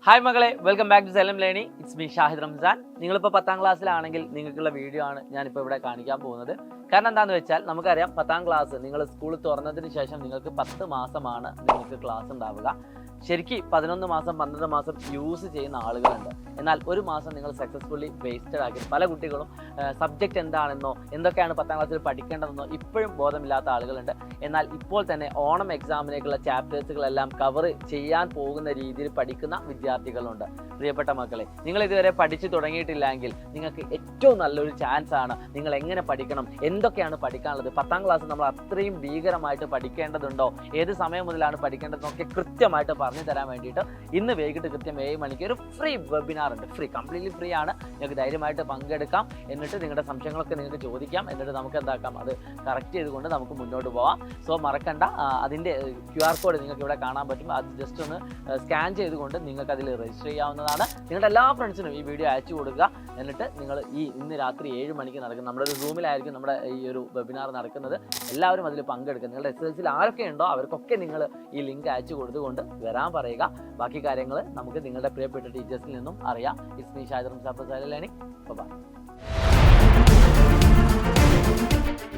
Hi മകളെ, welcome back to Xylem learning. It's me Shahid Ramzan. നിങ്ങളിപ്പോൾ 10ാം ക്ലാസ്സിലാണെങ്കിൽ നിങ്ങൾക്കുള്ള വീഡിയോ ആണ് ഞാനിപ്പോൾ ഇവിടെ കാണിക്കാൻ പോകുന്നത്. കാരണം എന്താണെന്ന് വെച്ചാൽ നമുക്കറിയാം 10ാം ക്ലാസ് നിങ്ങൾ സ്കൂൾ തുറന്നതിന് ശേഷം നിങ്ങൾക്ക് 10 മാസമാണ് നിങ്ങൾക്ക് ക്ലാസ് ഉണ്ടാവുക. ശരിക്കും 11 മാസം 12 മാസം യൂസ് ചെയ്യുന്ന ആളുകളുണ്ട്. എന്നാൽ ഒരു മാസം നിങ്ങൾ സക്സസ്ഫുള്ളി വേസ്റ്റഡ് ആക്കി. പല കുട്ടികളും സബ്ജക്റ്റ് എന്താണെന്നോ എന്തൊക്കെയാണ് 10ാം ക്ലാസ്സിൽ പഠിക്കേണ്ടതെന്നോ ഇപ്പോഴും ബോധമില്ലാത്ത ആളുകളുണ്ട്. എന്നാൽ ഇപ്പോൾ തന്നെ ഓണം എക്സാമിനേക്കുള്ള ചാപ്റ്റേഴ്സുകളെല്ലാം കവർ ചെയ്യാൻ പോകുന്ന രീതിയിൽ പഠിക്കുന്ന വിദ്യാർത്ഥികളുണ്ട്. പ്രിയപ്പെട്ട മക്കളെ, നിങ്ങൾ ഇതുവരെ പഠിച്ചു തുടങ്ങിയിട്ടില്ലെങ്കിൽ നിങ്ങൾക്ക് ഏറ്റവും നല്ലൊരു ചാൻസ് ആണ്. നിങ്ങൾ എങ്ങനെ പഠിക്കണം, എന്തൊക്കെയാണ് പഠിക്കാനുള്ളത്, 10ാം ക്ലാസ് നമ്മൾ അത്രയും ഭീകരമായിട്ട് പഠിക്കേണ്ടതുണ്ടോ, ഏത് സമയം മുതലാണ് പഠിക്കേണ്ടതെന്നൊക്കെ കൃത്യമായിട്ട് പറഞ്ഞു തരാൻ വേണ്ടിയിട്ട് ഇന്ന് വൈകിട്ട് കൃത്യം 7 മണിക്ക് ഒരു ഫ്രീ വെബിനാർ ഉണ്ട്. കംപ്ലീറ്റ്ലി ഫ്രീ ആണ്. നിങ്ങൾക്ക് ധൈര്യമായിട്ട് പങ്കെടുക്കാം. എന്നിട്ട് നിങ്ങളുടെ സംശയങ്ങളൊക്കെ നിങ്ങൾക്ക് ചോദിക്കാം. എന്നിട്ട് നമുക്ക് എന്താക്കാം, അത് കറക്റ്റ് ചെയ്തുകൊണ്ട് നമുക്ക് മുന്നോട്ട് പോകാം. സോ മറക്കണ്ട, അതിൻ്റെ QR കോഡ് നിങ്ങൾക്ക് ഇവിടെ കാണാൻ പറ്റും. അത് ജസ്റ്റ് ഒന്ന് സ്കാൻ ചെയ്തുകൊണ്ട് നിങ്ങൾക്ക് അതിൽ രജിസ്റ്റർ ചെയ്യാവുന്നതാണ്. നിങ്ങളുടെ എല്ലാ ഫ്രണ്ട്സിനും ഈ വീഡിയോ അയച്ചു കൊടുക്കുക. എന്നിട്ട് നിങ്ങൾ ഇന്ന് രാത്രി 7 മണിക്ക് നടക്കും നമ്മുടെ ഒരു റൂമിലായിരിക്കും നമ്മുടെ ഈ ഒരു വെബിനാർ നടക്കുന്നത്. എല്ലാവരും അതിൽ പങ്കെടുക്കുക. നിങ്ങളുടെ SSLC ആരൊക്കെ ഉണ്ടോ അവർക്കൊക്കെ നിങ്ങൾ ഈ ലിങ്ക് അയച്ചു കൊടുത്തുകൊണ്ട് വരാൻ പറയുക. ബാക്കി കാര്യങ്ങൾ നമുക്ക് നിങ്ങളുടെ പ്രിയപ്പെട്ട ടീച്ചേഴ്സിൽ നിന്നും അറിയാം. It's me Shahid Ramzan. By.